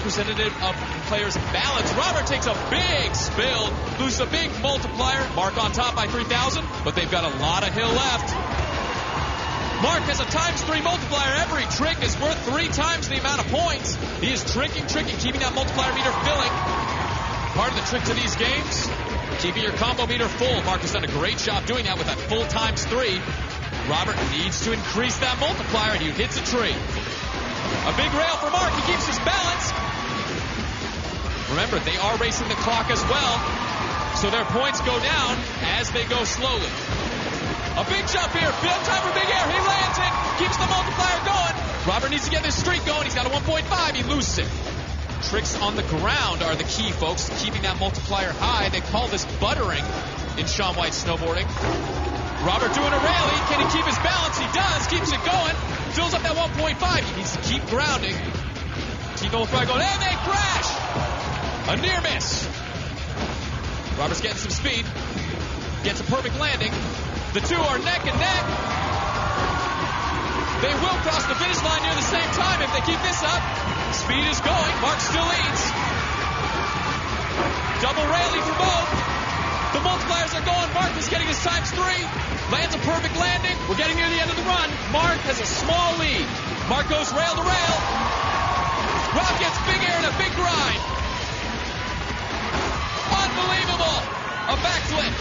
representative of players' balance. Robert takes a big spill, loses a big multiplier. Mark on top by 3,000, but they've got a lot of hill left. Mark has a ×3 multiplier. Every trick is worth 3 times the amount of points. He is tricking, keeping that multiplier meter filling. Part of the trick to these games, keeping your combo meter full. Mark has done a great job doing that with that full ×3. Robert needs to increase that multiplier, and he hits a tree. A big rail for Mark. He keeps his balance. Remember, they are racing the clock as well, so their points go down as they go slowly. A big jump here. Build time for big air. He lands it. Keeps the multiplier going. Robert needs to get this streak going. He's got a 1.5. He loses it. Tricks on the ground are the key, folks. Keeping that multiplier high. They call this buttering in Shaun White snowboarding. Robert doing a rally. Can he keep his balance? He does. Keeps it going. Fills up that 1.5. He needs to keep grounding. Team multiplier going, and they crash. A near miss. Robert's getting some speed. Gets a perfect landing. The two are neck and neck. They will cross the finish line near the same time if they keep this up. Speed is going. Mark still leads. Double rally for both. The multipliers are going. Mark is getting his ×3. Lands a perfect landing. We're getting near the end of the run. Mark has a small lead. Mark goes rail to rail. Rob gets big air and a big grind. Unbelievable. A backflip.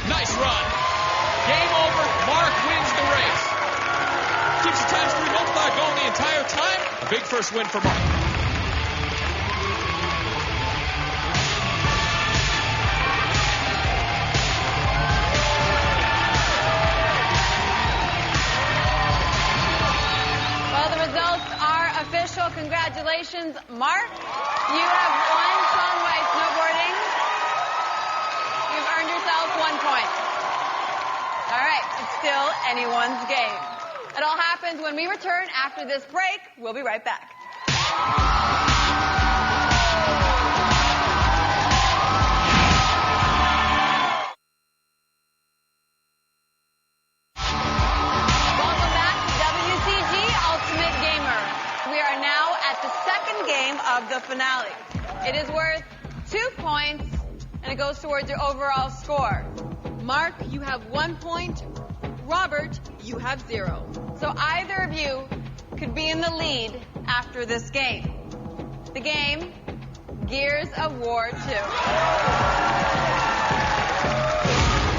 Nice run. Game over. Mark wins the race. Keeps the ×3 multiplier going the entire time. A big first win for Mark. Well, the results are official. Congratulations, Mark. You have won Shaun White snowboarding. You've earned yourself 1 point. All right, it's still anyone's game. It all happens when we return after this break. We'll be right back. Welcome back to WCG Ultimate Gamer. We are now at the second game of the finale. It is worth 2 points, and it goes towards your overall score. Mark, you have 1 point. Robert, you have 0. So either of you could be in the lead after this game. The game, Gears of War 2.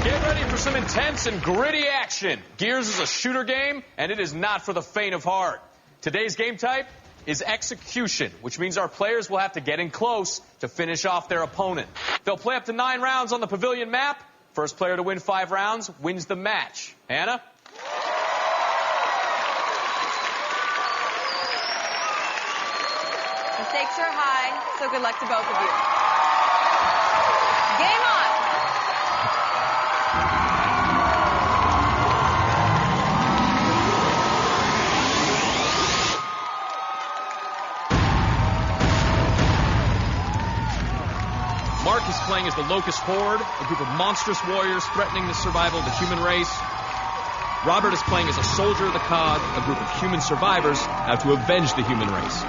Get ready for some intense and gritty action. Gears is a shooter game, and it is not for the faint of heart. Today's game type is execution, which means our players will have to get in close to finish off their opponent. They'll play up to 9 rounds on the pavilion map. First player to win 5 rounds wins the match. Hannah? The stakes are high, so good luck to both of you. Game on! Mark is playing as the Locust Horde, a group of monstrous warriors threatening the survival of the human race. Robert is playing as a soldier of the cog, a group of human survivors out to avenge the human race.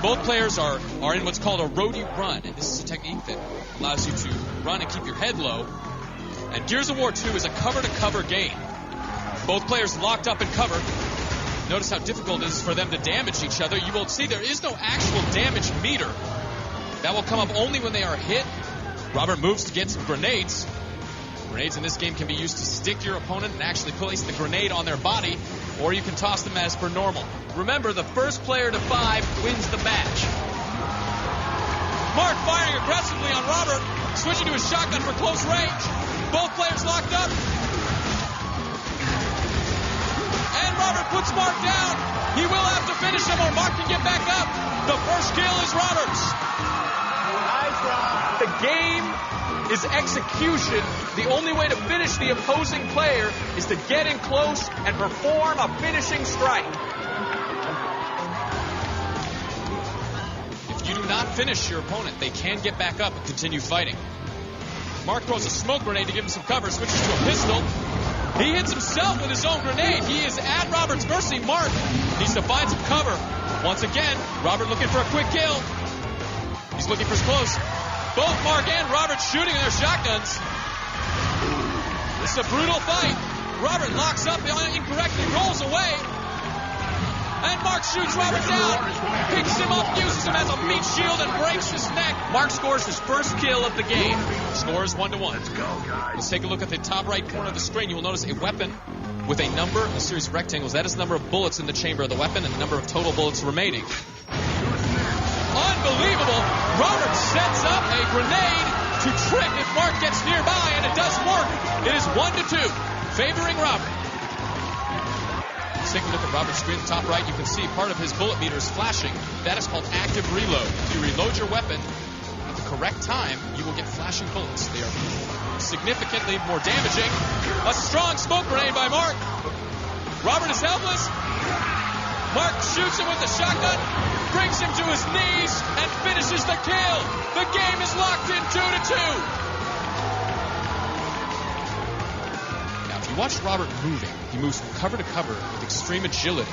Both players are in what's called a roadie run, and this is a technique that allows you to run and keep your head low. And Gears of War 2 is a cover-to-cover game. Both players locked up in cover. Notice how difficult it is for them to damage each other. You will see there is no actual damage meter. That will come up only when they are hit. Robert moves to get some grenades. Grenades in this game can be used to stick your opponent and actually place the grenade on their body, or you can toss them as per normal. Remember, the first player to 5 wins the match. Mark firing aggressively on Robert, switching to his shotgun for close range. Both players locked up. And Robert puts Mark down. He will have to finish him or Mark can get back up. The first kill is Robert's. The game is execution. The only way to finish the opposing player is to get in close and perform a finishing strike. If you do not finish your opponent, they can get back up and continue fighting. Mark throws a smoke grenade to give him some cover, switches to a pistol. He hits himself with his own grenade. He is at Robert's mercy. Mark Needs to find some cover. Once again, Robert looking for a quick kill. He's looking for close. Both Mark and Robert shooting their shotguns. This is a brutal fight. Robert locks up incorrectly, rolls away. And Mark shoots Robert down. Picks him up, uses him as a meat shield, and breaks his neck. Mark scores his first kill of the game. Score is 1-1. Let's go, guys. Let's take a look at the top right corner of the screen. You will notice a weapon with a number, a series of rectangles. That is the number of bullets in the chamber of the weapon and the number of total bullets remaining. Unbelievable. Robert sets up a grenade to trick if Mark gets nearby, and it does work. It is 1-2, favoring Robert. Let's take a look at Robert's screen. The top right, you can see part of his bullet meter is flashing. That is called active reload. If you reload your weapon at the correct time, you will get flashing bullets. They are significantly more damaging. A strong smoke grenade by Mark. Robert is helpless. Mark shoots him with the shotgun, brings him to his knees, and finishes the kill. The game is locked in 2-2. Now, if you watch Robert moving, he moves from cover to cover with extreme agility,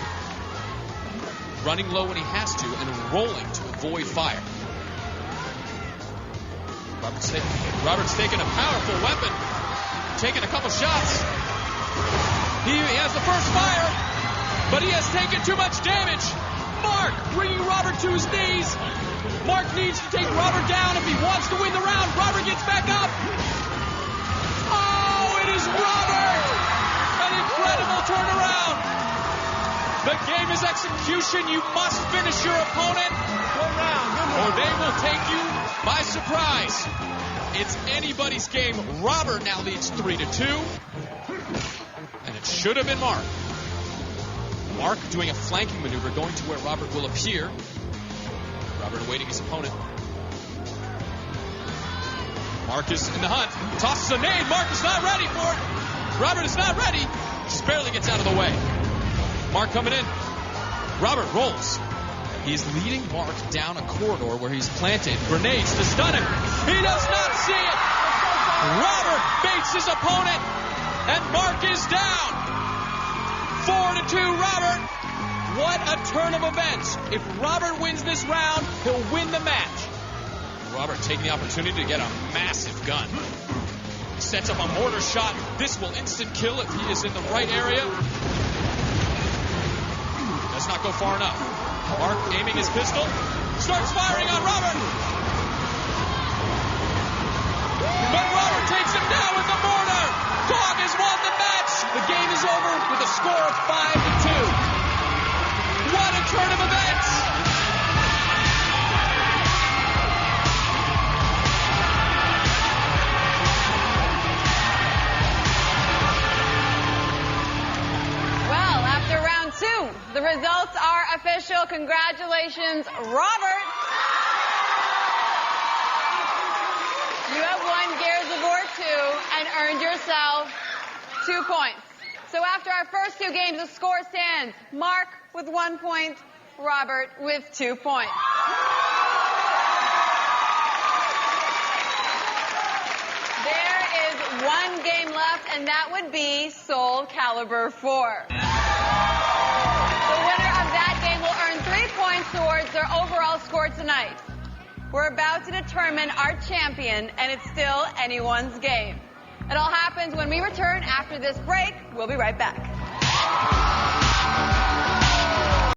running low when he has to, and rolling to avoid fire. Robert's taken a powerful weapon, taking a couple shots. He has the first fire, but he has taken too much damage. Mark bringing Robert to his knees. Mark needs to take Robert down if he wants to win the round. Robert gets back up. Oh, it is Robert! An incredible turnaround. The game is execution. You must finish your opponent, or they will take you by surprise. It's anybody's game. Robert now leads 3-2. And it should have been Mark. Mark doing a flanking maneuver, going to where Robert will appear. Robert awaiting his opponent. Mark is in the hunt. Tosses a nade. Mark is not ready for it. Robert is not ready. Just barely gets out of the way. Mark coming in. Robert rolls. He is leading Mark down a corridor where he's planted grenades to stun him. He does not see it. Robert baits his opponent, and Mark is down. 4-2, Robert. What a turn of events. If Robert wins this round, he'll win the match. Robert taking the opportunity to get a massive gun. Sets up a mortar shot. This will instant kill if he is in the right area. Does not go far enough. Mark aiming his pistol. Starts firing on Robert. But Robert takes him down with the mortar. Dog has won the match. The game is over with a score of 5-2. What a turn of events! Well, after round 2, the results are official. Congratulations, Robert. You have won Gears of War 2 and earned yourself 2 points. So after our first 2 games, the score stands. Mark with 1 point, Robert with 2 points. There is 1 game left, and that would be Soul Calibur 4. The winner of that game will earn 3 points towards their overall score tonight. We're about to determine our champion, and it's still anyone's game. It all happens when we return after this break. We'll be right back.